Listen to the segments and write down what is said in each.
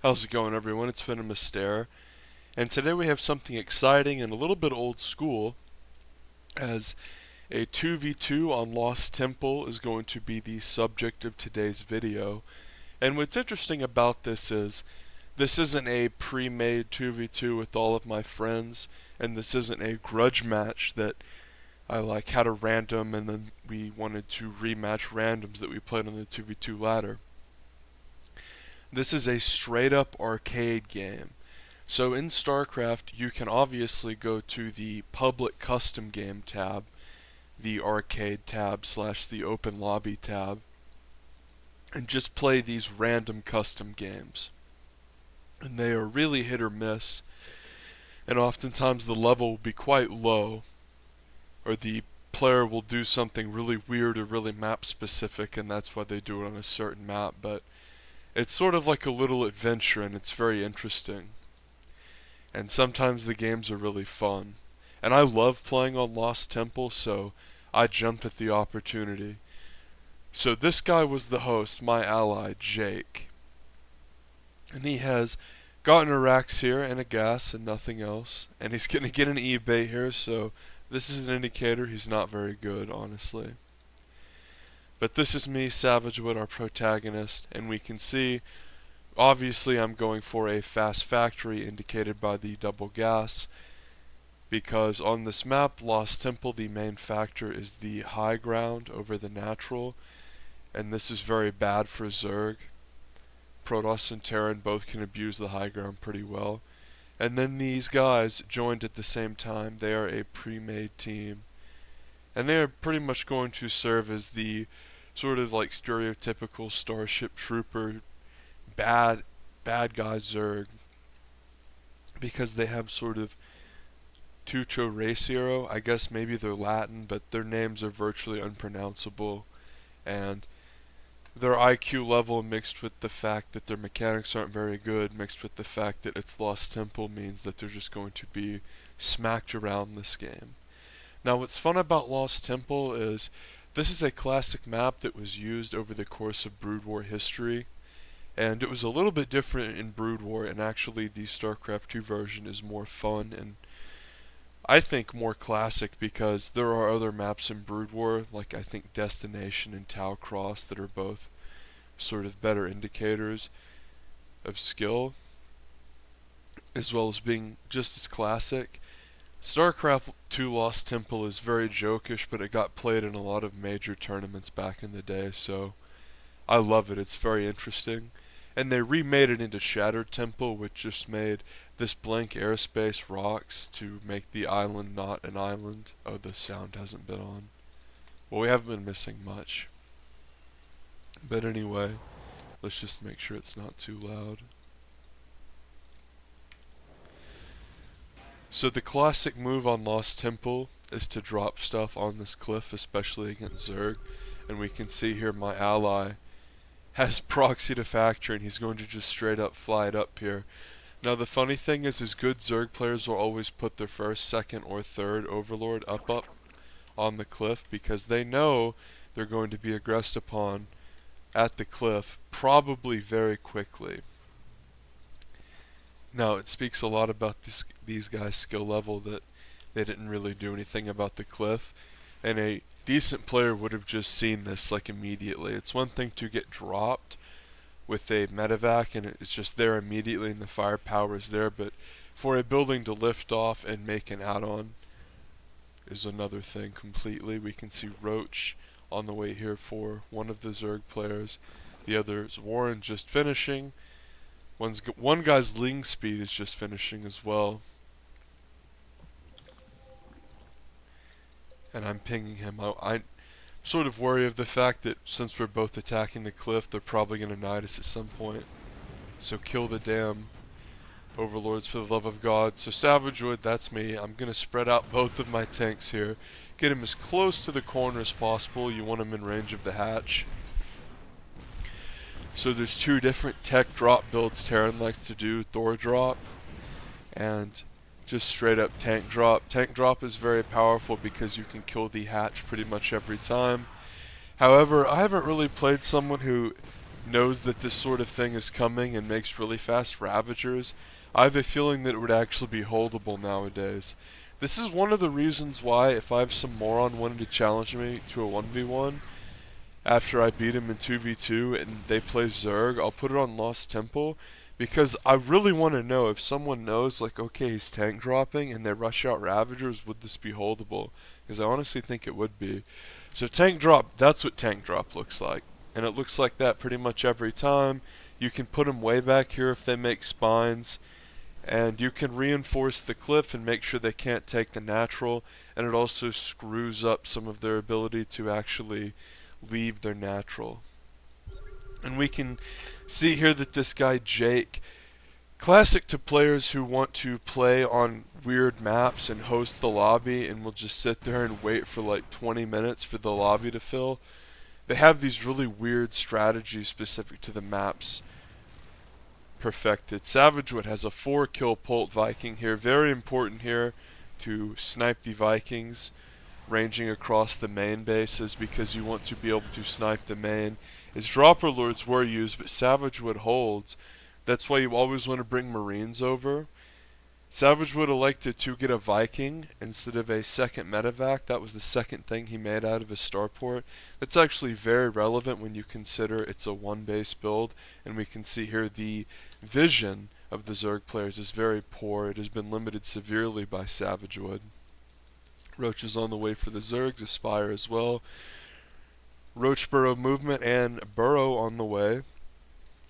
How's it going, everyone? It's VenomousStare, and today we have something exciting and a little bit old school, as a 2v2 on Lost Temple is going to be the subject of today's video. And what's interesting about this isn't a pre-made 2v2 with all of my friends, and this isn't a grudge match that I had a random and then we wanted to rematch randoms that we played on the 2v2 ladder. This is a straight up arcade game. So in StarCraft, you can obviously go to the public custom game tab, the arcade tab / the open lobby tab, and just play these random custom games. And they are really hit or miss, and oftentimes the level will be quite low, or the player will do something really weird or really map specific, and that's why they do it on a certain map, but it's sort of like a little adventure and it's very interesting. And sometimes the games are really fun. And I love playing on Lost Temple, so I jumped at the opportunity. So this guy was the host, my ally, Jake. And he has gotten a Rax here and a gas and nothing else. And he's going to get an eBay here, so this is an indicator he's not very good, honestly. But this is me, Savagewood, our protagonist, and we can see, obviously I'm going for a fast factory indicated by the double gas, because on this map, Lost Temple, the main factor is the high ground over the natural, and this is very bad for Zerg. Protoss and Terran both can abuse the high ground pretty well. And then these guys joined at the same time. They are a pre-made team. And they are pretty much going to serve as the sort of like stereotypical Starship Trooper bad guy Zerg, because they have sort of Tucho Raciero. I guess maybe they're Latin, but their names are virtually unpronounceable, and their IQ level mixed with the fact that their mechanics aren't very good, mixed with the fact that it's Lost Temple, means that they're just going to be smacked around this game. Now what's fun about Lost Temple is this is a classic map that was used over the course of Brood War history, and it was a little bit different in Brood War, and actually the StarCraft 2 version is more fun and I think more classic, because there are other maps in Brood War, like I think Destination and Tau Cross, that are both sort of better indicators of skill, as well as being just as classic. StarCraft 2 Lost Temple is very jokish, but it got played in a lot of major tournaments back in the day, so I love it. It's very interesting. And they remade it into Shattered Temple, which just made this blank airspace rocks to make the island not an island. Oh, the sound hasn't been on. Well, we haven't been missing much. But anyway, let's just make sure it's not too loud. So the classic move on Lost Temple is to drop stuff on this cliff, especially against Zerg. And we can see here my ally has proxied a factory, and he's going to just straight up fly it up here. Now the funny thing is good Zerg players will always put their first, second, or third Overlord up on the cliff, because they know they're going to be aggressed upon at the cliff, probably very quickly. Now, it speaks a lot about these guys' skill level that they didn't really do anything about the cliff, and a decent player would have just seen this like immediately. It's one thing to get dropped with a medevac and it's just there immediately and the firepower is there, but for a building to lift off and make an add-on is another thing completely. We can see Roach on the way here for one of the Zerg players. The other is Warren just finishing. One guy's Ling speed is just finishing as well. And I'm pinging him. I'm sort of worried of the fact that since we're both attacking the cliff, they're probably going to knight us at some point. So kill the damn Overlords for the love of God. So Savagewood, that's me. I'm going to spread out both of my tanks here. Get him as close to the corner as possible. You want him in range of the hatch. So there's two different tech drop builds Terran likes to do. Thor drop and just straight up tank drop. Tank drop is very powerful because you can kill the hatch pretty much every time. However, I haven't really played someone who knows that this sort of thing is coming and makes really fast Ravagers, I have a feeling that it would actually be holdable nowadays. This is one of the reasons why if I have some moron wanting to challenge me to a 1v1, after I beat him in 2v2 and they play Zerg, I'll put it on Lost Temple because I really want to know if someone knows, like, okay, he's tank dropping and they rush out Ravagers, would this be holdable? Because I honestly think it would be. So tank drop, that's what tank drop looks like. And it looks like that pretty much every time. You can put them way back here if they make spines. And you can reinforce the cliff and make sure they can't take the natural. And it also screws up some of their ability to actually leave their natural. And we can see here that this guy Jake, classic to players who want to play on weird maps and host the lobby and will just sit there and wait for like 20 minutes for the lobby to fill. They have these really weird strategies specific to the maps perfected. Savagewood has a 4-kill Polt Viking here. Very important here to snipe the Vikings ranging across the main bases because you want to be able to snipe the main. His Dropper Lords were used, but Savagewood holds. That's why you always want to bring Marines over. Savage would have liked to get a Viking instead of a second medevac. That was the second thing he made out of his starport. That's actually very relevant when you consider it's a one-base build, and we can see here the vision of the Zerg players is very poor. It has been limited severely by Savagewood. Roach is on the way for the Zergs, Aspire as well. Roach Burrow movement and Burrow on the way.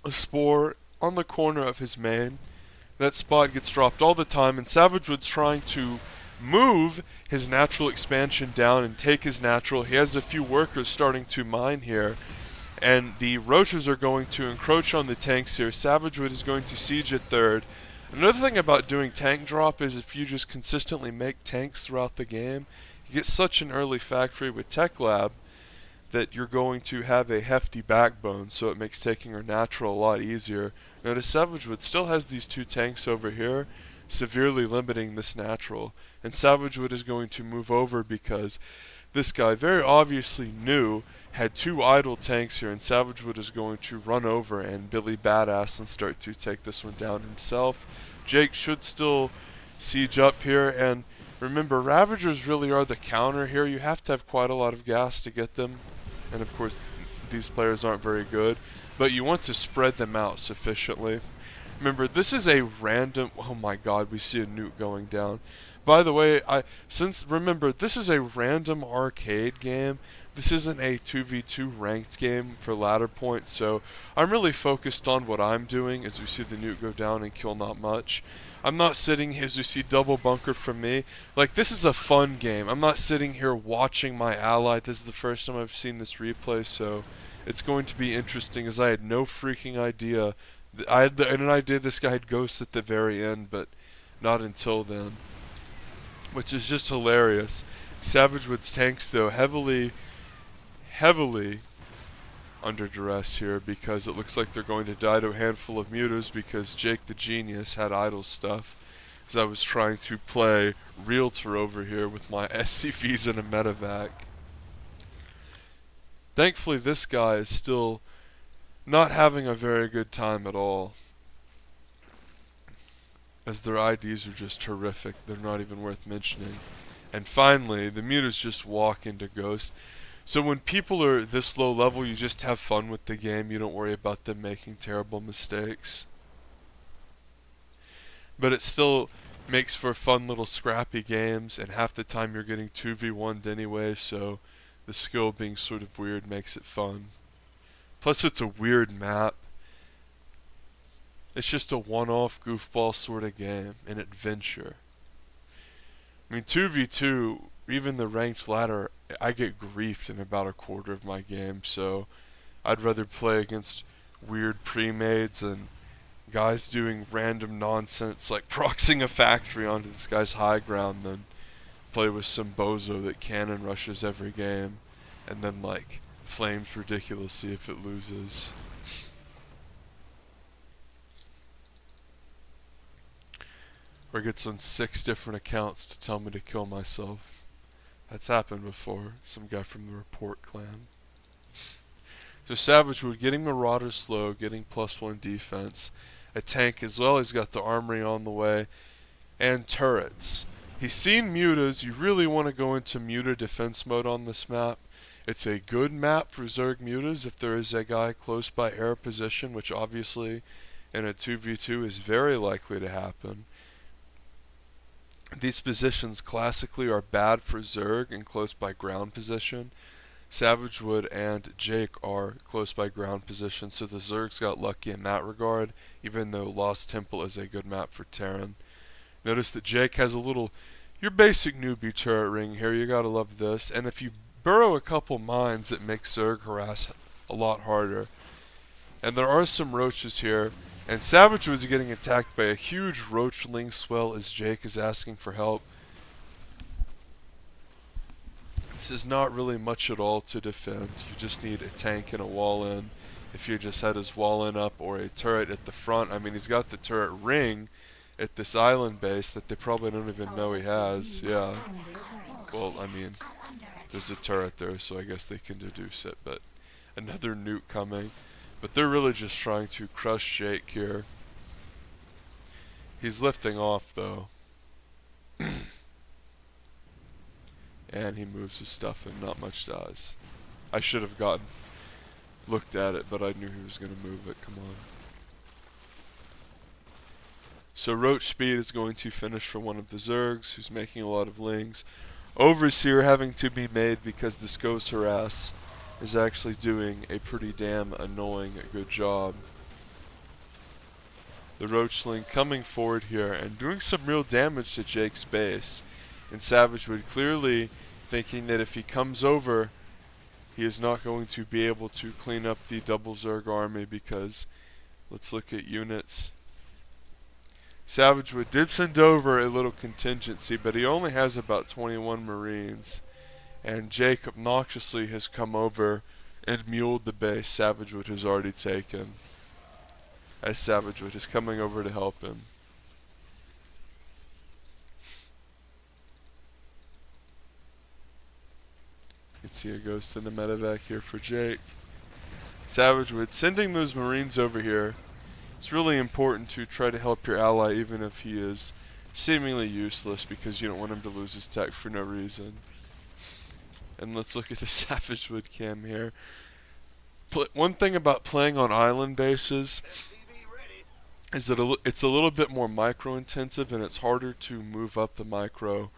A Spore on the corner of his main. That spot gets dropped all the time, and Savagewood's trying to move his natural expansion down and take his natural. He has a few workers starting to mine here, and the Roaches are going to encroach on the tanks here. Savagewood is going to siege at third. Another thing about doing tank drop is if you just consistently make tanks throughout the game, you get such an early factory with Tech Lab that you're going to have a hefty backbone, so it makes taking her natural a lot easier. Notice Savagewood still has these two tanks over here, severely limiting this natural. And Savagewood is going to move over because this guy very obviously knew had two idle tanks here, and Savagewood is going to run over and Billy Badass and start to take this one down himself. Jake should still siege up here, and remember, Ravagers really are the counter here. You have to have quite a lot of gas to get them, and of course these players aren't very good, but you want to spread them out sufficiently. Remember, this is a random, oh my god, we see a nuke going down. By the way, remember, this is a random arcade game. This isn't a 2v2 ranked game for ladder points, so I'm really focused on what I'm doing as we see the nuke go down and kill not much. I'm not sitting here, as you see double bunker from me. Like, this is a fun game. I'm not sitting here watching my ally. This is the first time I've seen this replay, so it's going to be interesting as I had no freaking idea. I had an idea this guy had ghosts at the very end, but not until then. Which is just hilarious. Savagewood's tanks, though, heavily under duress here because it looks like they're going to die to a handful of mutas because Jake the Genius had idle stuff as I was trying to play Realtor over here with my SCVs and a medevac. Thankfully this guy is still not having a very good time at all, as their IDs are just horrific. They're not even worth mentioning. And finally, the mutas just walk into Ghost. So when people are this low level, you just have fun with the game. You don't worry about them making terrible mistakes. But it still makes for fun little scrappy games, and half the time you're getting 2v1'd anyway, so the skill being sort of weird makes it fun. Plus it's a weird map. It's just a one-off goofball sort of game, an adventure. I mean, 2v2, even the ranked ladder, I get griefed in about a quarter of my game, so I'd rather play against weird pre-mades and guys doing random nonsense like proxying a factory onto this guy's high ground than play with some bozo that cannon rushes every game and then like flames ridiculously if it loses. Or gets on 6 different accounts to tell me to kill myself. That's happened before. Some guy from the Report clan. So Savage Wood getting Marauder slow, getting +1 defense. A tank as well, he's got the armory on the way. And turrets. He's seen mutas. You really want to go into muta defense mode on this map. It's a good map for Zerg mutas if there is a guy close by air position, which obviously in a 2v2 is very likely to happen. These positions classically are bad for Zerg in close by ground position. Savage Wood and Jake are close by ground position, so the Zergs got lucky in that regard, even though Lost Temple is a good map for Terran. Notice that Jake has a little, your basic newbie turret ring here, you gotta love this, and if you burrow a couple mines it makes Zerg harass a lot harder. And there are some roaches here, and Savage was getting attacked by a huge roachling swell as Jake is asking for help. This is not really much at all to defend. You just need a tank and a wall in. If you just had his wall in up or a turret at the front. I mean, he's got the turret ring at this island base that they probably don't even know he has. Yeah. Well, I mean, there's a turret there, so I guess they can deduce it. But another nuke coming. But they're really just trying to crush Jake here. He's lifting off, though. And he moves his stuff and not much does. I should have looked at it, but I knew he was going to move it. Come on. So Roach Speed is going to finish for one of the Zergs, who's making a lot of lings. Overseer having to be made because this Ghost Harass is actually doing a pretty damn annoying good job. The Roachling coming forward here and doing some real damage to Jake's base. And Savage Wood clearly thinking that if he comes over, he is not going to be able to clean up the double Zerg army because, let's look at units. Savage Wood did send over a little contingency, but he only has about 21 Marines. And Jake obnoxiously has come over and muled the base Savage Wood has already taken. As Savage Wood is coming over to help him. You can see a ghost in the medevac here for Jake. Savage Wood sending those Marines over here. It's really important to try to help your ally even if he is seemingly useless because you don't want him to lose his tech for no reason. And let's look at the Savage Wood cam here. One thing about playing on island bases is that it's a little bit more micro intensive and it's harder to move up the micro.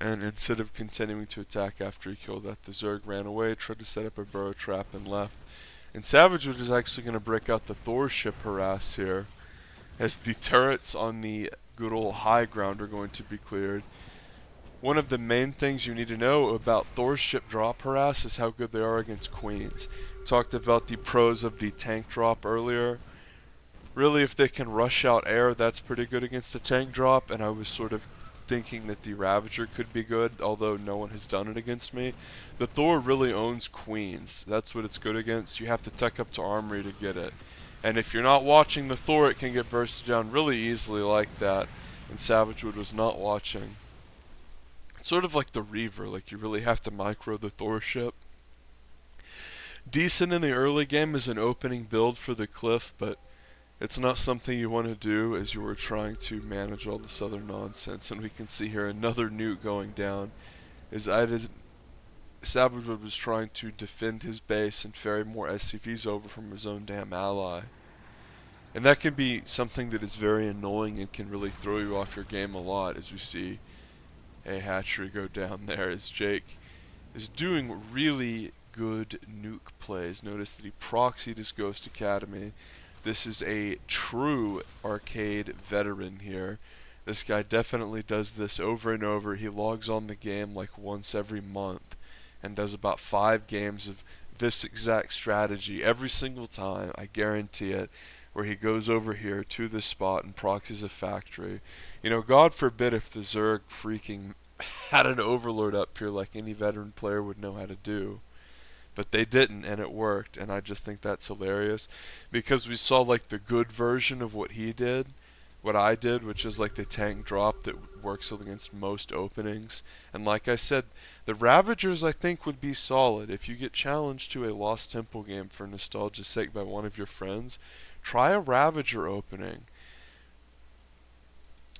And instead of continuing to attack after he killed that, the Zerg ran away, tried to set up a burrow trap, and left. And Savage Wood is actually going to break out the Thor ship harass here, as the turrets on the good old high ground are going to be cleared. One of the main things you need to know about Thor ship drop harass is how good they are against queens. Talked about the pros of the tank drop earlier. Really, if they can rush out air, that's pretty good against the tank drop, and I was sort of thinking that the Ravager could be good, although no one has done it against me. The Thor really owns queens. That's what it's good against. You have to tech up to armory to get it. And if you're not watching the Thor, it can get bursted down really easily like that. And Savage Wood was not watching. It's sort of like the Reaver, like you really have to micro the Thor ship. Decent in the early game as an opening build for the Cliff, but it's not something you want to do as you were trying to manage all this other nonsense. And we can see here another nuke going down. Savage Wood was trying to defend his base and ferry more SCVs over from his own damn ally. And that can be something that is very annoying and can really throw you off your game a lot, as we see a hatchery go down there as Jake is doing really good nuke plays. Notice that he proxied his Ghost Academy. This is a true arcade veteran here. This guy definitely does this over and over. He logs on the game like once every month and does about 5 games of this exact strategy every single time, I guarantee it, where he goes over here to this spot and proxies a factory. You know, God forbid if the Zerg freaking had an overlord up here like any veteran player would know how to do. But they didn't, and it worked, and I just think that's hilarious because we saw like the good version of what he did, what I did, which is like the tank drop that works against most openings. And like I said, the Ravagers I think would be solid. If you get challenged to a Lost Temple game for nostalgia's sake by one of your friends, try a Ravager opening.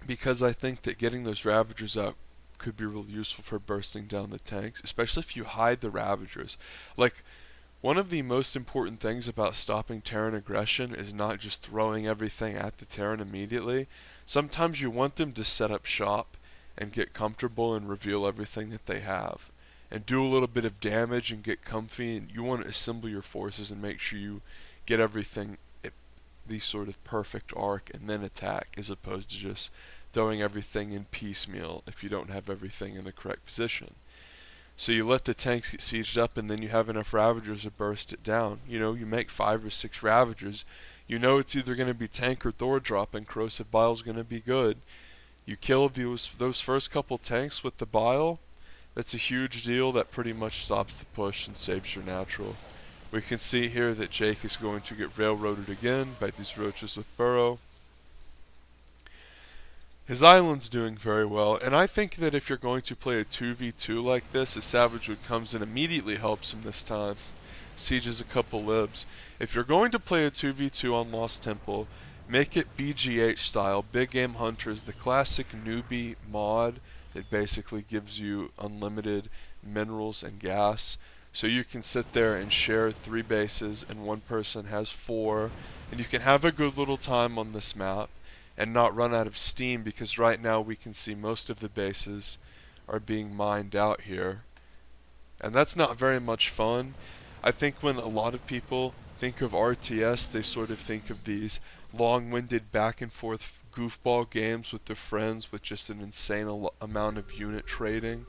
Because I think that getting those Ravagers out could be really useful for bursting down the tanks, especially if you hide the Ravagers. Like, one of the most important things about stopping Terran aggression is not just throwing everything at the Terran immediately. Sometimes you want them to set up shop and get comfortable and reveal everything that they have. And do a little bit of damage and get comfy, and you want to assemble your forces and make sure you get everything at the sort of perfect arc and then attack, as opposed to just throwing everything in piecemeal if you don't have everything in the correct position. So you let the tanks get sieged up, and then you have enough Ravagers to burst it down. You know, you make 5 or 6 Ravagers. You know it's either going to be tank or Thor drop, and Corrosive Bile's going to be good. You kill those first couple tanks with the Bile. That's a huge deal. That pretty much stops the push and saves your natural. We can see here that Jake is going to get railroaded again by these roaches with Burrow. His island's doing very well, and I think that if you're going to play a 2v2 like this, a Savage Wood comes and immediately helps him this time. Sieges a couple libs. If you're going to play a 2v2 on Lost Temple, make it BGH style. Big Game Hunters, the classic newbie mod that basically gives you unlimited minerals and gas. So you can sit there and share 3 bases, and one person has 4, and you can have a good little time on this map and not run out of steam, because right now we can see most of the bases are being mined out here. And that's not very much fun. I think when a lot of people think of RTS, they sort of think of these long-winded back and forth goofball games with their friends with just an insane amount of unit trading.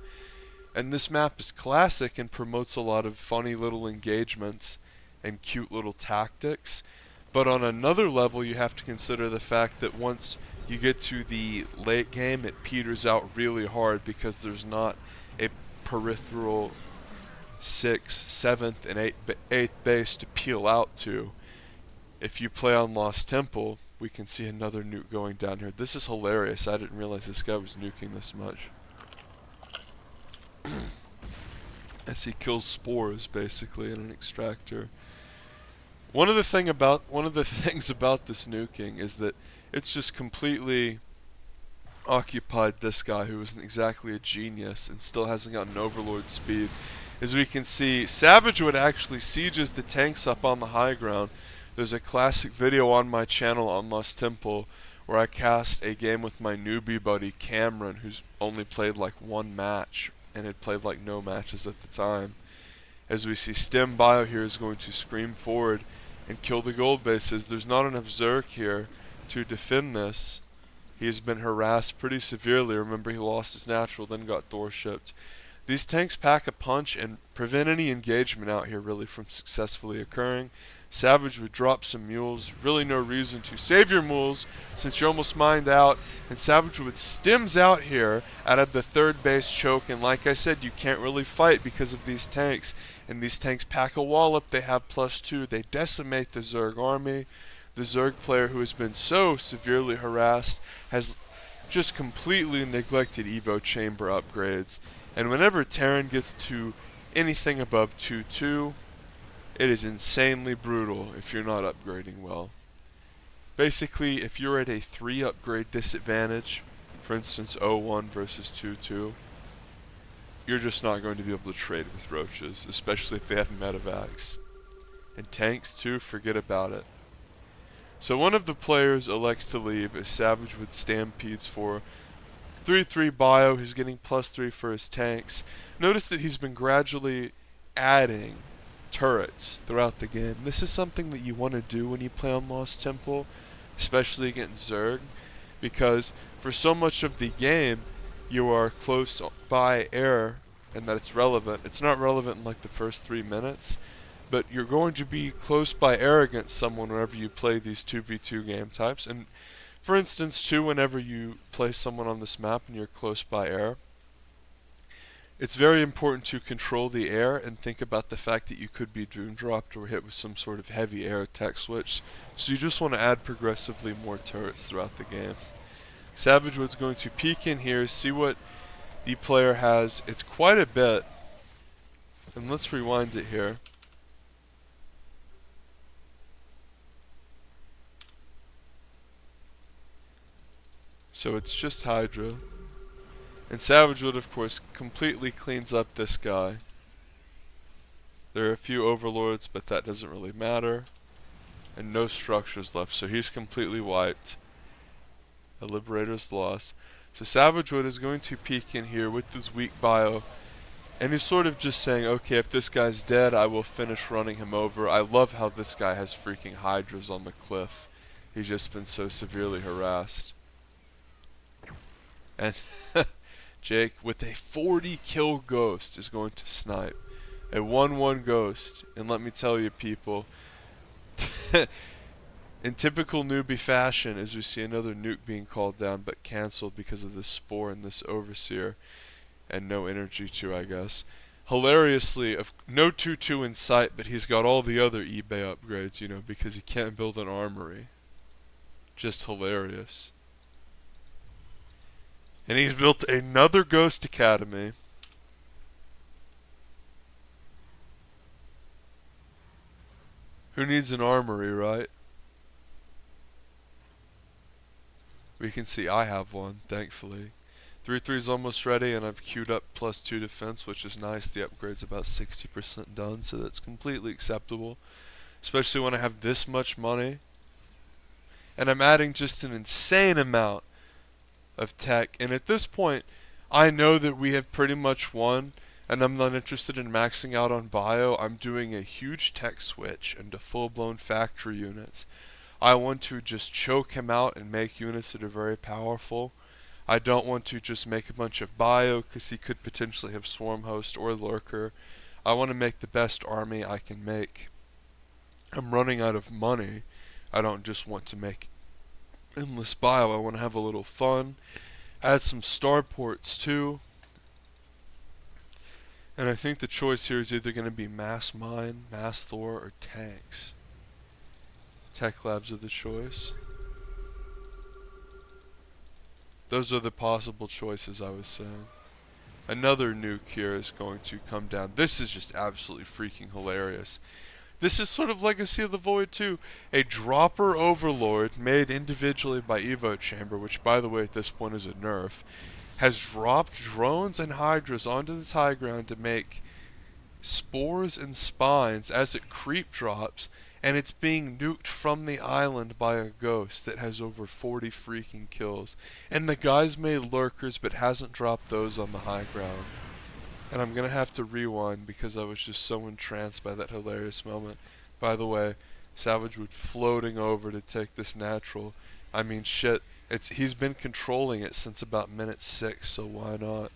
And this map is classic and promotes a lot of funny little engagements and cute little tactics. But on another level, you have to consider the fact that once you get to the late game, it peters out really hard because there's not a peripheral 6th, 7th, and 8th base to peel out to. If you play on Lost Temple, we can see another nuke going down here. This is hilarious. I didn't realize this guy was nuking this much. As he kills spores, basically, in an extractor. One of the things about this nuking is that it's just completely occupied this guy, who isn't exactly a genius and still hasn't gotten overlord speed. As we can see, Savage Wood actually sieges the tanks up on the high ground. There's a classic video on my channel on Lost Temple where I cast a game with my newbie buddy Cameron, who's only played like 1 match and had played like no matches at the time. As we see, Stem Bio here is going to scream forward and kill the gold bases. There's not enough Zerg here to defend this. He has been harassed pretty severely. Remember, he lost his natural, then got Thor shipped. These tanks pack a punch and prevent any engagement out here really from successfully occurring. Savage would drop some mules. Really no reason to save your mules since you're almost mined out. And Savage would stems out here out of the 3rd base choke. And like I said, you can't really fight because of these tanks. And these tanks pack a wall up. They have +2. They decimate the Zerg army. The Zerg player, who has been so severely harassed, has just completely neglected Evo chamber upgrades. And whenever Terran gets to anything above 2-2, it is insanely brutal if you're not upgrading well. Basically, if you're at a 3 upgrade disadvantage, for instance 0-1 versus 2-2, you're just not going to be able to trade with roaches, especially if they have medevacs. And tanks too, forget about it. So one of the players elects to leave as Savage Wood stampedes for 3-3 bio. He's getting +3 for his tanks. Notice that he's been gradually adding turrets throughout the game. This is something that you want to do when you play on Lost Temple, especially against Zerg, because for so much of the game you are close by air, and that it's relevant. It's not relevant in like the first 3 minutes, but you're going to be close by air against someone whenever you play these 2v2 game types. And for instance too, whenever you play someone on this map and you're close by air, It's very important to control the air and think about the fact that you could be doom dropped or hit with some sort of heavy air attack switch. So you just want to add progressively more turrets throughout the game. Savage Wood's going to peek in here, see what the player has. It's quite a bit. And let's rewind it here. So it's just Hydra. And Savage Wood, of course, completely cleans up this guy. There are a few overlords, but that doesn't really matter. And no structures left, so he's completely wiped. The Liberator's lost. So Savage Wood is going to peek in here with this weak bio. And he's sort of just saying, okay, if this guy's dead, I will finish running him over. I love how this guy has freaking Hydras on the cliff. He's just been so severely harassed. And Jake, with a 40 kill ghost, is going to snipe. A 1-1 ghost. And let me tell you, people, in typical newbie fashion, as we see another nuke being called down but cancelled because of this spore and this overseer. And no energy too, I guess. Hilariously, no 2-2 in sight, but he's got all the other eBay upgrades, you know, because he can't build an armory. Just hilarious. And he's built another Ghost Academy. Who needs an armory, right? We can see I have one, thankfully. 3-3 is almost ready, and I've queued up +2 defense, which is nice. The upgrade's about 60% done, so that's completely acceptable. Especially when I have this much money. And I'm adding just an insane amount of tech. And at this point, I know that we have pretty much won, and I'm not interested in maxing out on bio. I'm doing a huge tech switch into full-blown factory units. I want to just choke him out and make units that are very powerful. I don't want to just make a bunch of bio because he could potentially have Swarm Host or Lurker. I want to make the best army I can make. I'm running out of money. I don't just want to make endless bio. I want to have a little fun. Add some starports too. And I think the choice here is either going to be Mass Mine, Mass Thor, or tanks. Tech labs are the choice. Those are the possible choices, I was saying. Another nuke here is going to come down. This is just absolutely freaking hilarious. This is sort of Legacy of the Void too. A dropper overlord made individually by Evo Chamber, which by the way at this point is a nerf, has dropped drones and hydras onto this high ground to make spores and spines as it creep drops, and it's being nuked from the island by a ghost that has over 40 freaking kills. And the guy's made lurkers but hasn't dropped those on the high ground. And I'm gonna have to rewind because I was just so entranced by that hilarious moment. By the way, Savage Wood floating over to take this natural. I mean shit, he's been controlling it since about minute 6, so why not?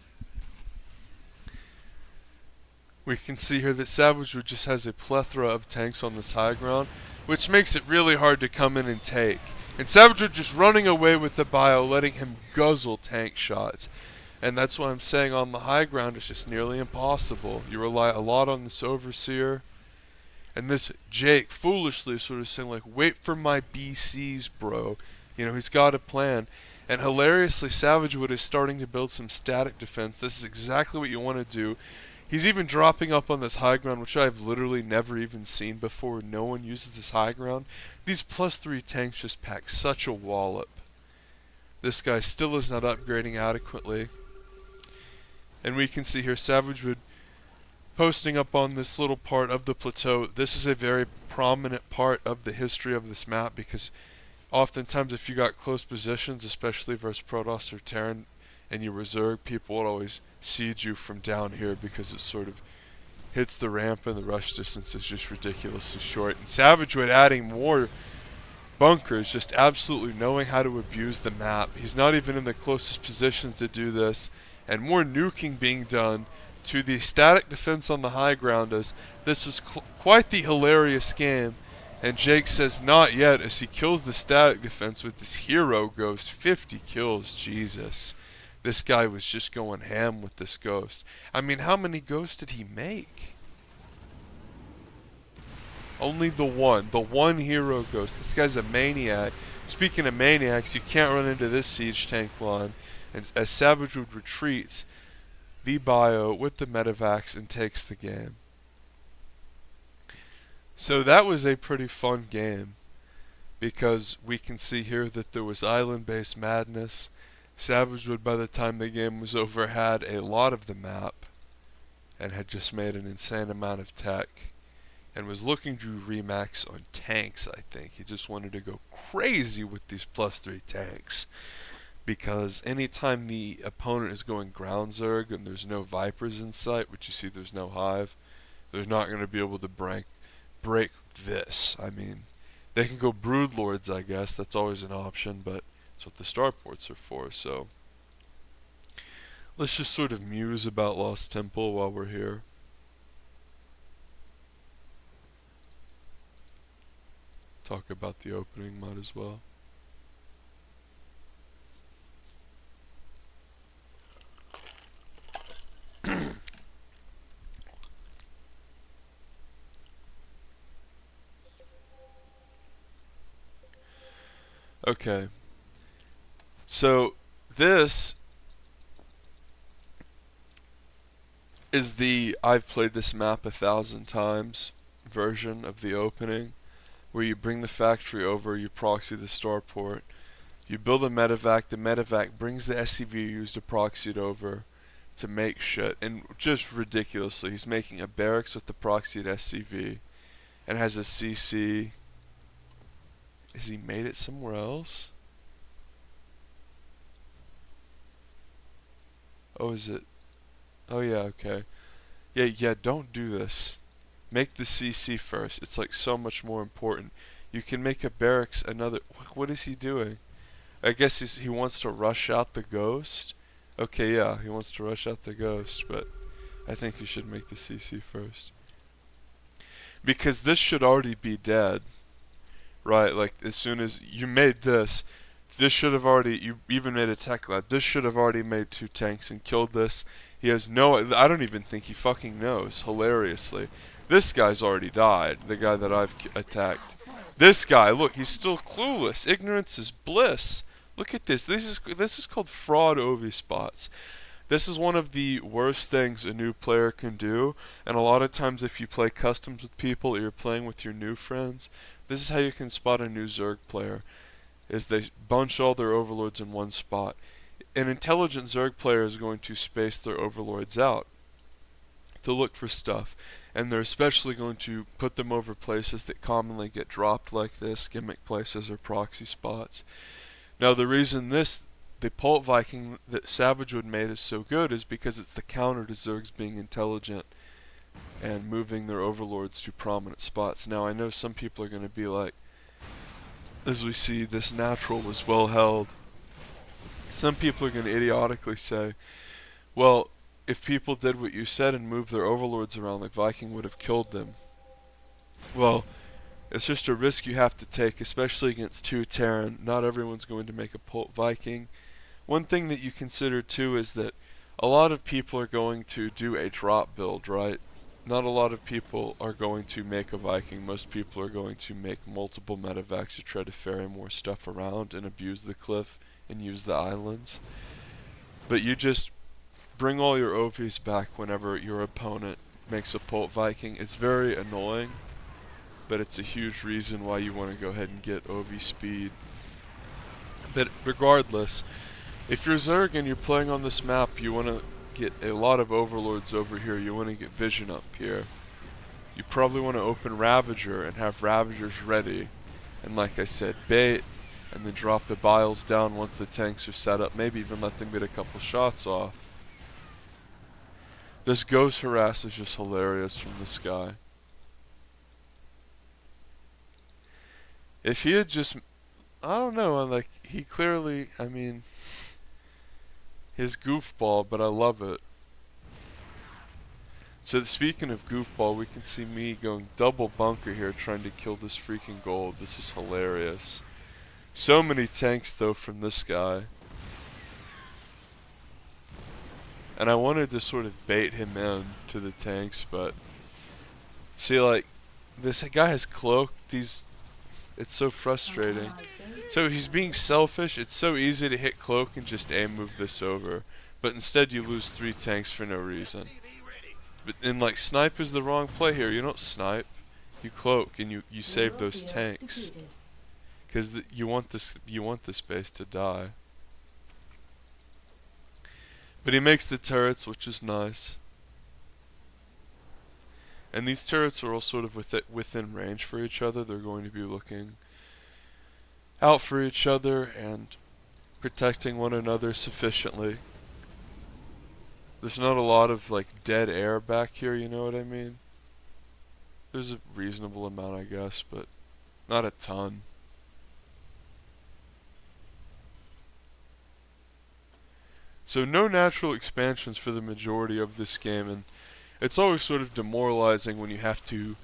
We can see here that Savage Wood just has a plethora of tanks on this high ground, which makes it really hard to come in and take. And Savage Wood just running away with the bio, letting him guzzle tank shots. And that's why I'm saying on the high ground it's just nearly impossible. You rely a lot on this Overseer. And this Jake foolishly sort of saying like, wait for my BCs, bro. You know, he's got a plan. And hilariously, Savage Wood is starting to build some static defense. This is exactly what you want to do. He's even dropping up on this high ground, which I've literally never even seen before. No one uses this high ground. These +3 tanks just pack such a wallop. This guy still is not upgrading adequately. And we can see here Savage Wood posting up on this little part of the plateau. This is a very prominent part of the history of this map because oftentimes if you got close positions, especially versus Protoss or Terran, and you reserve, people would always siege you from down here because it sort of hits the ramp and the rush distance is just ridiculously short. And Savage Wood adding more bunkers, just absolutely knowing how to abuse the map. He's not even in the closest positions to do this. And more nuking being done to the static defense on the high ground as this was quite the hilarious game. And Jake says not yet as he kills the static defense with this hero ghost. 50 kills, Jesus. This guy was just going ham with this ghost. I mean, how many ghosts did he make? Only the one hero ghost. This guy's a maniac. Speaking of maniacs, you can't run into this siege tank line. And as Savage Wood retreats, the bio with the medevacs and takes the game. So that was a pretty fun game, because we can see here that there was island-based madness. Savage Wood, by the time the game was over, had a lot of the map and had just made an insane amount of tech and was looking to remax on tanks, I think. He just wanted to go crazy with these +3 tanks, because anytime the opponent is going ground Zerg and there's no Vipers in sight, which you see there's no Hive, they're not going to be able to break this. I mean, they can go Broodlords, I guess. That's always an option, but that's what the starports are for. So let's just sort of muse about Lost Temple while we're here. Talk about the opening, might as well. Okay, so this is the I've played this map 1,000 times version of the opening, where you bring the factory over, you proxy the starport, you build a medevac, the medevac brings the SCV you used to proxy it over to make shit, and just ridiculously, he's making a barracks with the proxied SCV, and has a CC. Has he made it somewhere else? Oh, is it? Oh yeah, okay. Yeah, don't do this. Make the CC first. It's like so much more important. You can make a barracks another... What is he doing? I guess he wants to rush out the ghost? Okay, yeah, he wants to rush out the ghost, but I think you should make the CC first. Because this should already be dead. Right, like as soon as you made this should have already, you even made a tech lab, this should have already made 2 tanks and killed this. He has no, I don't even think he fucking knows, hilariously. This guy's already died, the guy that I've attacked. This guy, look, he's still clueless. Ignorance is bliss. Look at this. This is called fraud OV spots. This is one of the worst things a new player can do, and a lot of times if you play customs with people or you're playing with your new friends, this is how you can spot a new Zerg player, is they bunch all their overlords in one spot. An intelligent Zerg player is going to space their overlords out to look for stuff, and they're especially going to put them over places that commonly get dropped like this, gimmick places or proxy spots. Now the reason the Pult Viking that Savage Wood made is so good is because it's the counter to Zergs being intelligent and moving their overlords to prominent spots. Now I know some people are going to be like, as we see, this natural was well held. Some people are going to idiotically say, well, if people did what you said and moved their overlords around, like Viking would have killed them. Well, it's just a risk you have to take, especially against 2 Terran. Not everyone's going to make a Pult Viking. One thing that you consider too is that a lot of people are going to do a drop build, right? Not a lot of people are going to make a Viking. Most people are going to make multiple medevacs to try to ferry more stuff around and abuse the cliff and use the islands. But you just bring all your OVs back whenever your opponent makes a Pult Viking. It's very annoying, but it's a huge reason why you want to go ahead and get OV speed. But regardless, if you're Zerg and you're playing on this map, you want to get a lot of overlords over here. You want to get vision up here. You probably want to open Ravager and have Ravagers ready. And like I said, bait, and then drop the biles down once the tanks are set up. Maybe even let them get a couple shots off. This ghost harass is just hilarious from this guy. If he had just, I don't know, like, he clearly, I mean, his goofball, but I love it. So speaking of goofball, we can see me going double bunker here trying to kill this freaking gold. This is hilarious. So many tanks though from this guy. And I wanted to sort of bait him in to the tanks, but see, like, this guy has cloak. It's so frustrating. So he's being selfish. It's so easy to hit cloak and just aim move this over, but instead you lose 3 tanks for no reason. But and like snipe is the wrong play here. You don't snipe. You cloak and you save those tanks because you want this base to die. But he makes the turrets, which is nice. And these turrets are all sort of within range for each other. They're going to be looking out for each other and protecting one another sufficiently. There's not a lot of like dead air back here, you know what I mean? There's a reasonable amount, I guess, but not a ton. So no natural expansions for the majority of this game, and it's always sort of demoralizing when you have to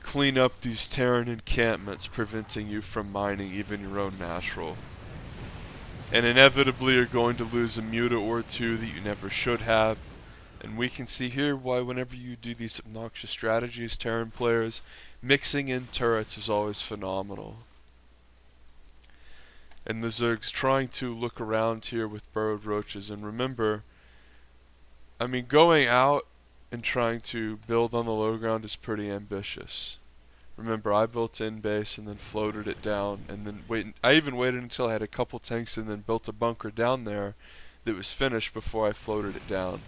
clean up these Terran encampments preventing you from mining even your own natural. And inevitably you're going to lose a muta or two that you never should have. And we can see here why whenever you do these obnoxious strategies, Terran players, mixing in turrets is always phenomenal. And the Zerg's trying to look around here with burrowed roaches. And remember, I mean, going out and trying to build on the low ground is pretty ambitious. Remember, I built in base and then floated it down, and then I even waited until I had a couple tanks and then built a bunker down there that was finished before I floated it down.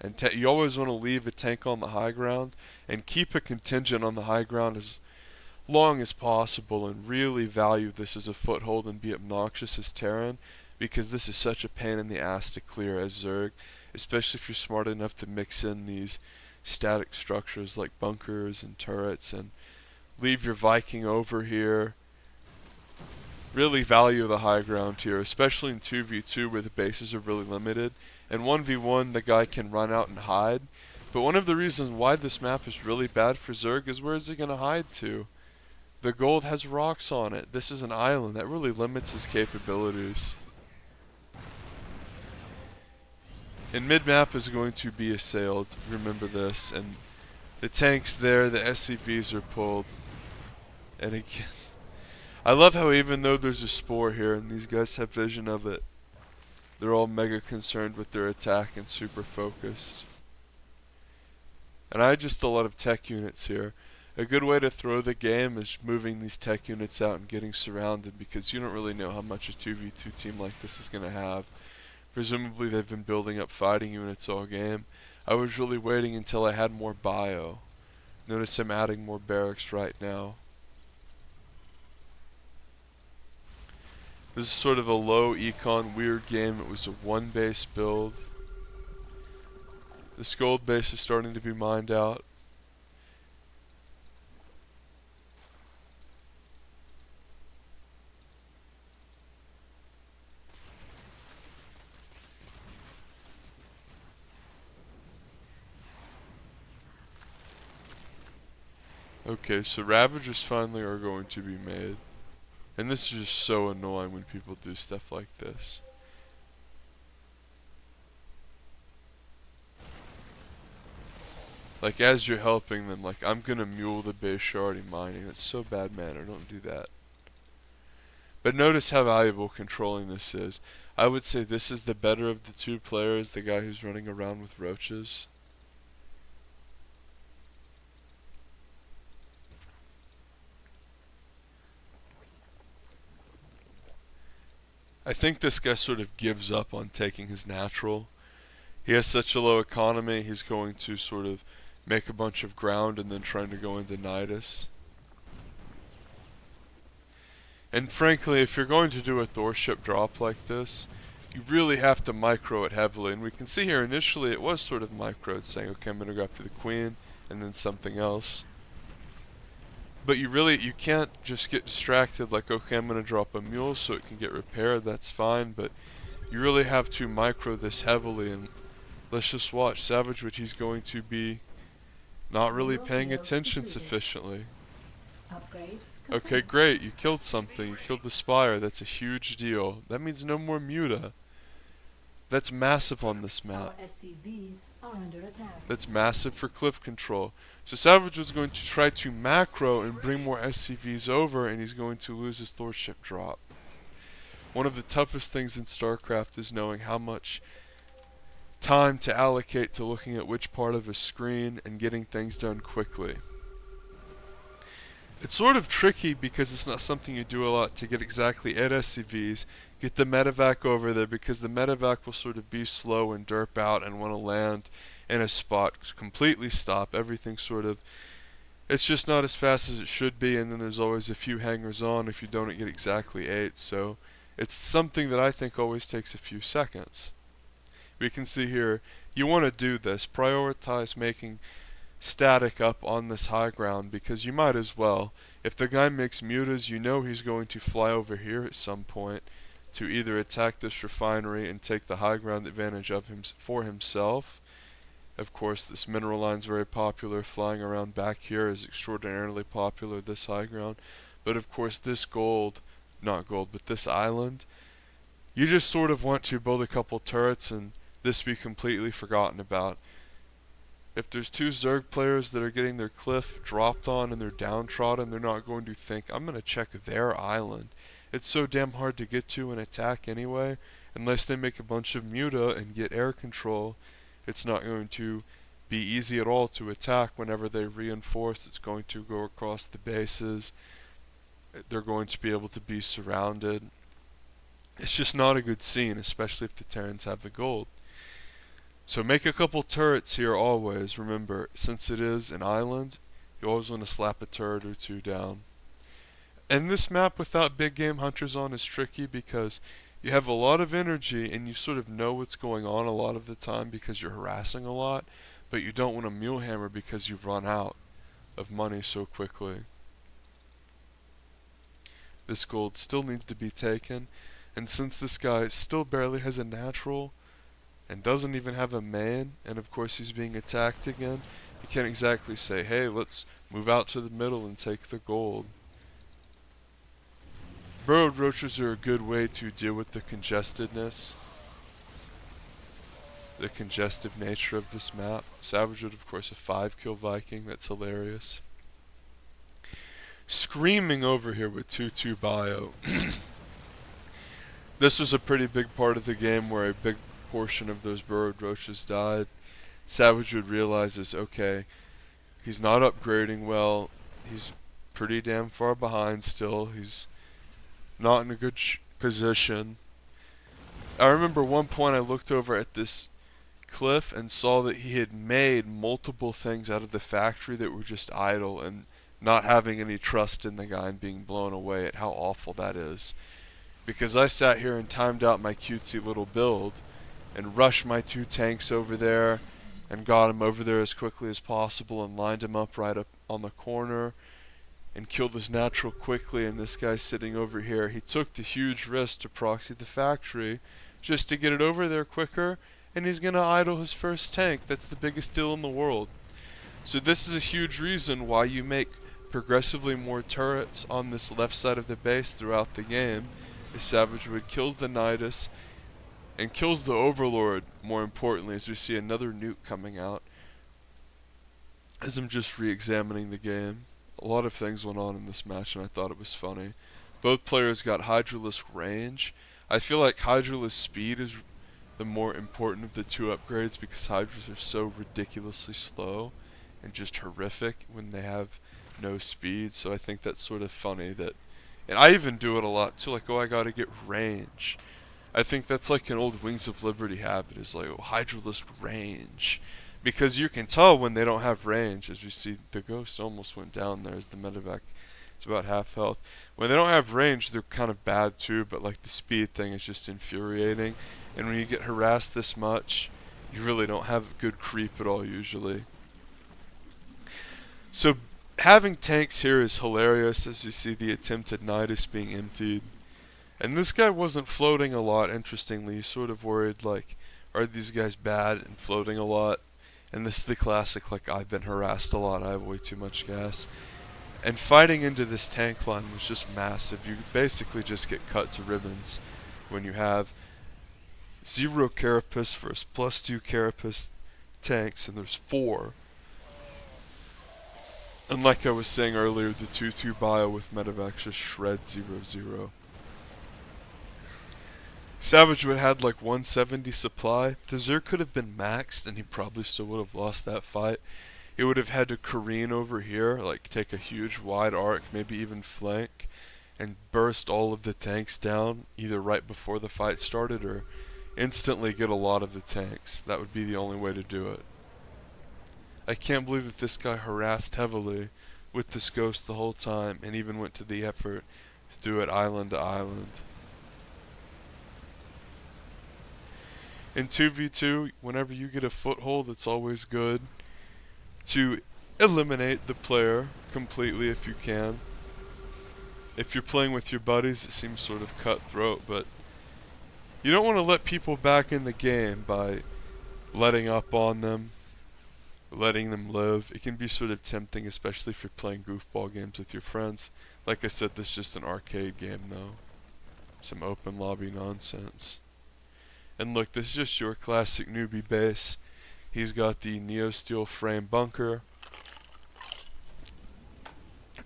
And you always want to leave a tank on the high ground and keep a contingent on the high ground as long as possible, and really value this as a foothold and be obnoxious as Terran, because this is such a pain in the ass to clear as Zerg, especially if you're smart enough to mix in these static structures like bunkers and turrets and leave your Viking over here. Really value the high ground here, especially in 2v2 where the bases are really limited. And 1v1 the guy can run out and hide. But one of the reasons why this map is really bad for Zerg is where is he going to hide to? The gold has rocks on it. This is an island. That really limits his capabilities. And mid-map is going to be assailed. Remember this. And the tanks there, the SCVs are pulled. And again, I love how even though there's a spore here and these guys have vision of it, they're all mega concerned with their attack and super focused. And I had just a lot of tech units here. A good way to throw the game is moving these tech units out and getting surrounded, because you don't really know how much a 2v2 team like this is going to have. Presumably they've been building up fighting units all game. I was really waiting until I had more bio. Notice I'm adding more barracks right now. This is sort of a low econ weird game. It was a 1-base build. This gold base is starting to be mined out. Okay, so Ravagers finally are going to be made. And this is just so annoying when people do stuff like this. Like, as you're helping them, like, I'm gonna mule the base you're already mining. That's so bad manner, don't do that. But notice how valuable controlling this is. I would say this is the better of the two players, the guy who's running around with roaches. I think this guy sort of gives up on taking his natural. He has such a low economy, he's going to sort of make a bunch of ground and then trying to go into Nidus. And frankly, if you're going to do a Thor ship drop like this, you really have to micro it heavily. And we can see here initially it was sort of microed, saying, okay, I'm going to go after the Queen and then something else. But you can't just get distracted like, okay, I'm going to drop a mule so it can get repaired, that's fine. But you really have to micro this heavily, and let's just watch Savage, which he's going to be not really paying attention sufficiently. Okay, great, you killed something, you killed the Spire, that's a huge deal. That means no more muta. That's massive on this map. Our SCVs are under attack. That's massive for cliff control. So Savage was going to try to macro and bring more SCVs over, and he's going to lose his lordship drop. One of the toughest things in StarCraft is knowing how much time to allocate to looking at which part of a screen and getting things done quickly. It's sort of tricky because it's not something you do a lot to get exactly at SCVs, get the medevac over there, because the medevac will sort of be slow and derp out and want to land in a spot, completely stop, everything sort of, it's just not as fast as it should be, and then there's always a few hangers on if you don't get exactly 8, so it's something that I think always takes a few seconds. We can see here, you want to do this, prioritize making static up on this high ground, because you might as well. If the guy makes mutas, you know he's going to fly over here at some point to either attack this refinery and take the high ground advantage of him for himself. Of course, this mineral line's very popular. Flying around back here is extraordinarily popular, this high ground. But of course, this gold, not gold, but this island, you just sort of want to build a couple turrets and this be completely forgotten about. If there's two Zerg players that are getting their cliff dropped on and they're downtrodden, they're not going to think, I'm going to check their island. It's so damn hard to get to and attack anyway. Unless they make a bunch of muta and get air control, it's not going to be easy at all to attack whenever they reinforce. It's going to go across the bases. They're going to be able to be surrounded. It's just not a good scene, especially if the Terrans have the gold. So make a couple turrets here always. Remember, since it is an island, you always want to slap a turret or two down. And this map without big game hunters on is tricky because you have a lot of energy and you sort of know what's going on a lot of the time because you're harassing a lot, but you don't want to mule hammer because you've run out of money so quickly. This gold still needs to be taken, and since this guy still barely has a natural and doesn't even have a main, and of course he's being attacked again, you can't exactly say, hey, let's move out to the middle and take the gold. Burrowed roaches are a good way to deal with the congestedness, the congestive nature of this map. Savage would, of course, a 5-kill Viking, that's hilarious. Screaming over here with 2-2 bio. This was a pretty big part of the game where a big portion of those burrowed roaches died. Savage would realizes, okay, he's not upgrading well, he's pretty damn far behind still, he's not in a good position. I remember one point I looked over at this cliff and saw that he had made multiple things out of the factory that were just idle and not having any trust in the guy and being blown away at how awful that is. Because I sat here and timed out my cutesy little build and rushed my 2 tanks over there and got him over there as quickly as possible and lined him up right up on the corner and killed his natural quickly, and this guy sitting over here, he took the huge risk to proxy the factory just to get it over there quicker, and he's gonna idle his first tank. That's the biggest deal in the world. So this is a huge reason why you make progressively more turrets on this left side of the base throughout the game. The Savage Wood kills the Nidus and kills the Overlord, more importantly, as we see another nuke coming out. As I'm just re-examining the game, a lot of things went on in this match and I thought it was funny. Both players got Hydralisk range. I feel like Hydralisk speed is the more important of the 2 upgrades because Hydras are so ridiculously slow and just horrific when they have no speed, so I think that's sort of funny that, and I even do it a lot too, like, oh, I gotta get range. I think that's like an old Wings of Liberty habit, is like, oh, Hydralisk range. Because you can tell when they don't have range, as we see the Ghost almost went down there as the medevac, it's about half health. When they don't have range, they're kind of bad too, but like the speed thing is just infuriating. And when you get harassed this much, you really don't have good creep at all usually. So having tanks here is hilarious, as you see the attempted Nidus being emptied. And this guy wasn't floating a lot, interestingly. You sort of worried, like, are these guys bad and floating a lot? And this is the classic, like, I've been harassed a lot, I have way too much gas. And fighting into this tank line was just massive. You basically just get cut to ribbons when you have 0 carapace versus +2 carapace tanks, and there's 4. And like I was saying earlier, the 2-2 bio with medevac just shreds 0-0. Savage would have had like 170 supply. The Zerg could have been maxed and he probably still would have lost that fight. He would have had to careen over here, like take a huge wide arc, maybe even flank, and burst all of the tanks down, either right before the fight started or instantly get a lot of the tanks. That would be the only way to do it. I can't believe that this guy harassed heavily with this ghost the whole time and even went to the effort to do it island to island. In 2v2, whenever you get a foothold, it's always good to eliminate the player completely if you can. If you're playing with your buddies, it seems sort of cutthroat, but you don't want to let people back in the game by letting up on them, letting them live. It can be sort of tempting, especially if you're playing goofball games with your friends. Like I said, this is just an arcade game though. Some open lobby nonsense. And look, this is just your classic newbie base. He's got the Neo Steel frame bunker.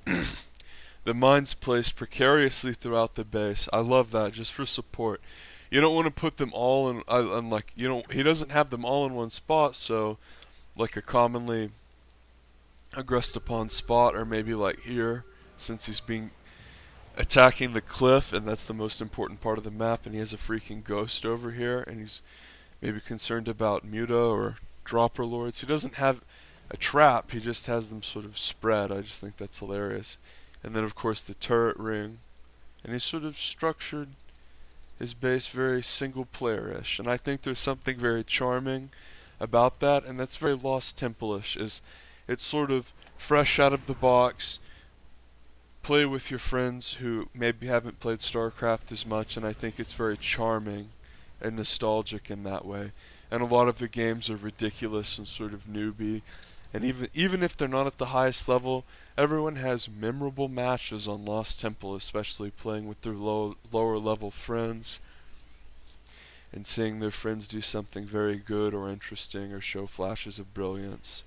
The mines placed precariously throughout the base. I love that, just for support. You don't want to put them all in, he doesn't have them all in one spot, so like a commonly aggressed upon spot, or maybe like here, since he's being attacking the cliff, and that's the most important part of the map, and he has a freaking ghost over here, and he's maybe concerned about Muta or Dropper Lords. He doesn't have a trap, he just has them sort of spread. I just think that's hilarious. And then of course the turret ring. And he's sort of structured his base very single player-ish. And I think there's something very charming about that, and that's very Lost Temple-ish. Is it's sort of fresh out of the box, play with your friends who maybe haven't played StarCraft as much, and I think it's very charming and nostalgic in that way. And a lot of the games are ridiculous and sort of newbie, and even if they're not at the highest level, everyone has memorable matches on Lost Temple, especially playing with their lower level friends and seeing their friends do something very good or interesting or show flashes of brilliance.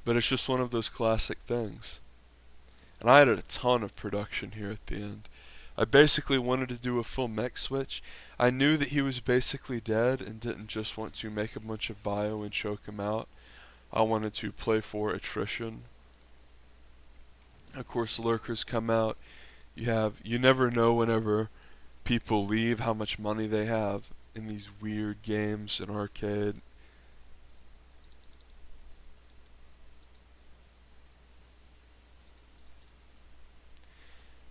But it's just one of those classic things. And I had a ton of production here at the end. I basically wanted to do a full mech switch. I knew that he was basically dead and didn't just want to make a bunch of bio and choke him out. I wanted to play for attrition. Of course, lurkers come out. You never know whenever people leave how much money they have in these weird games in arcade.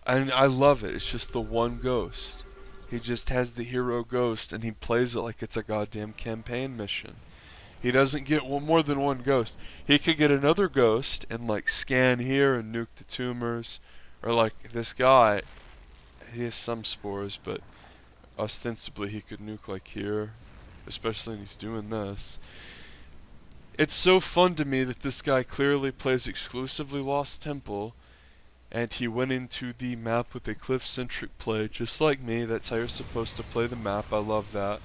And I love it. It's just the one ghost. He just has the hero ghost and he plays it like it's a goddamn campaign mission. He doesn't get more than one ghost. He could get another ghost and like scan here and nuke the tumors. Or like this guy, he has some spores, but ostensibly he could nuke like here. Especially when he's doing this. It's so fun to me that this guy clearly plays exclusively Lost Temple. And he went into the map with a cliff-centric play, just like me. That's how you're supposed to play the map. I love that.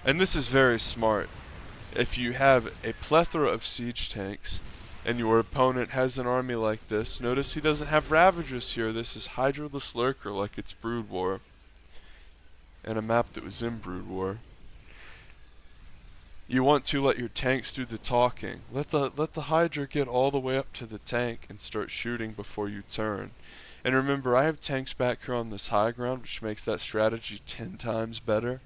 And this is very smart. If you have a plethora of siege tanks, and your opponent has an army like this, notice he doesn't have Ravagers here. This is Hydraless Lurker like it's Brood War. And a map that was in Brood War. You want to let your tanks do the talking. Let the Hydra get all the way up to the tank and start shooting before you turn. And remember, I have tanks back here on this high ground, which makes that strategy 10 times better.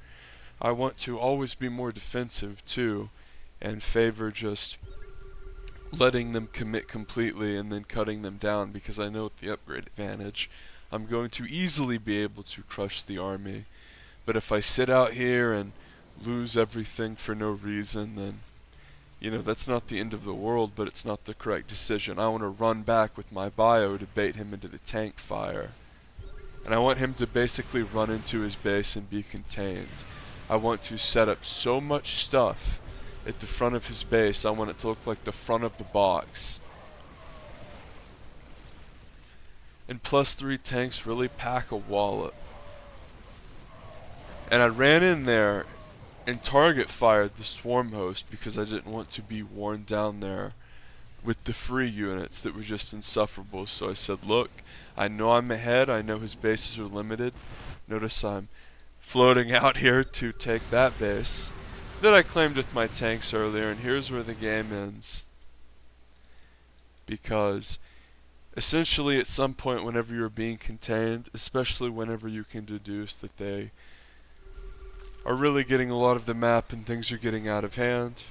I want to always be more defensive too, and favor just letting them commit completely and then cutting them down, because I know with the upgrade advantage, I'm going to easily be able to crush the army. But if I sit out here and lose everything for no reason, then that's not the end of the world, but it's not the correct decision. I want to run back with my bio to bait him into the tank fire, and I want him to basically run into his base and be contained. I want to set up so much stuff at the front of his base, I want it to look like the front of the box. And +3 tanks really pack a wallop. And I ran in there and target fired the swarm host because I didn't want to be worn down there with the free units that were just insufferable. So I said, look, I know I'm ahead. I know his bases are limited. Notice I'm floating out here to take that base that I claimed with my tanks earlier. And here's where the game ends. Because essentially at some point whenever you're being contained, especially whenever you can deduce that they are really getting a lot of the map and things are getting out of hand,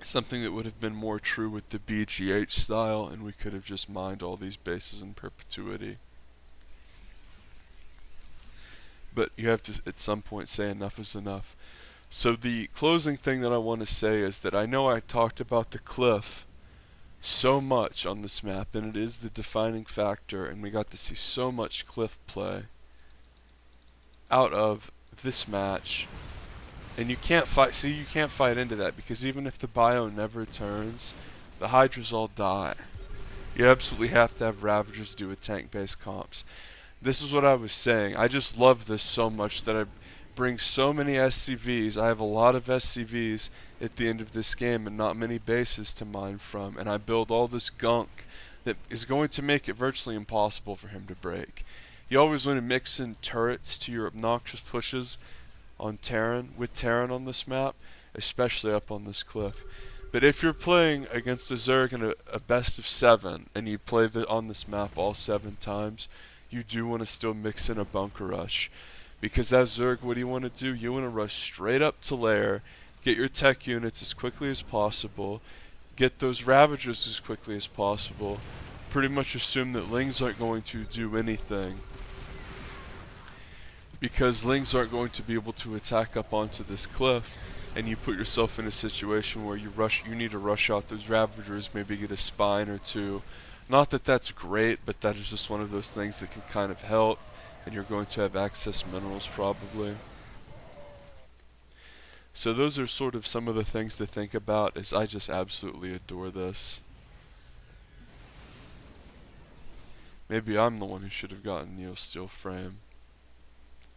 something that would have been more true with the BGH style, and we could have just mined all these bases in perpetuity. But you have to at some point say enough is enough. So the closing thing that I want to say is that I know I talked about the cliff so much on this map, and it is the defining factor, and we got to see so much cliff play out of this match. And you can't fight, see, you can't fight into that, because even if the bio never turns, the Hydras all die. You absolutely have to have Ravagers do with tank-based comps. This is what I was saying. I just love this so much that I bring so many SCVs. I have a lot of SCVs at the end of this game and not many bases to mine from. And I build all this gunk that is going to make it virtually impossible for him to break. You always want to mix in turrets to your obnoxious pushes on Terran, with Terran on this map, especially up on this cliff. But if you're playing against a Zerg in a best of 7 and you play on this map all 7 times, you do want to still mix in a bunker rush. Because as Zerg, what do you want to do? You want to rush straight up to lair, get your tech units as quickly as possible, get those Ravagers as quickly as possible, pretty much assume that Lings aren't going to do anything, because Lings aren't going to be able to attack up onto this cliff, and you put yourself in a situation where you need to rush out those Ravagers, maybe get a spine or two. Not that that's great, but that is just one of those things that can kind of help, and you're going to have excess minerals probably. So those are sort of some of the things to think about, as I just absolutely adore this. Maybe I'm the one who should have gotten Neo Steel Frame.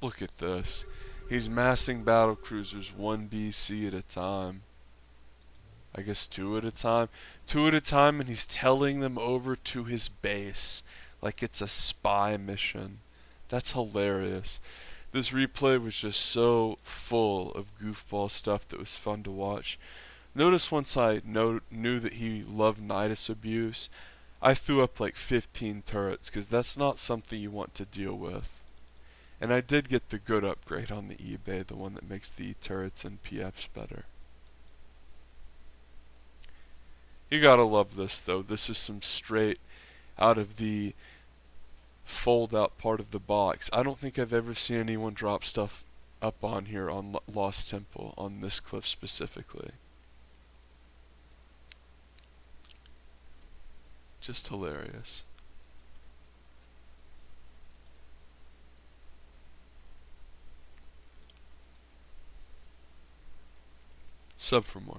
Look at this. He's massing battle cruisers 1 BC at a time. I guess 2 at a time. 2 at a time, and he's telling them over to his base like it's a spy mission. That's hilarious. This replay was just so full of goofball stuff that was fun to watch. Notice once I knew that he loved Nidus abuse, I threw up like 15 turrets, because that's not something you want to deal with. And I did get the good upgrade on the eBay, the one that makes the turrets and PFs better. You gotta love this though. This is some straight out of the fold out part of the box. I don't think I've ever seen anyone drop stuff up on here on Lost Temple, on this cliff specifically. Just hilarious. Sub for more.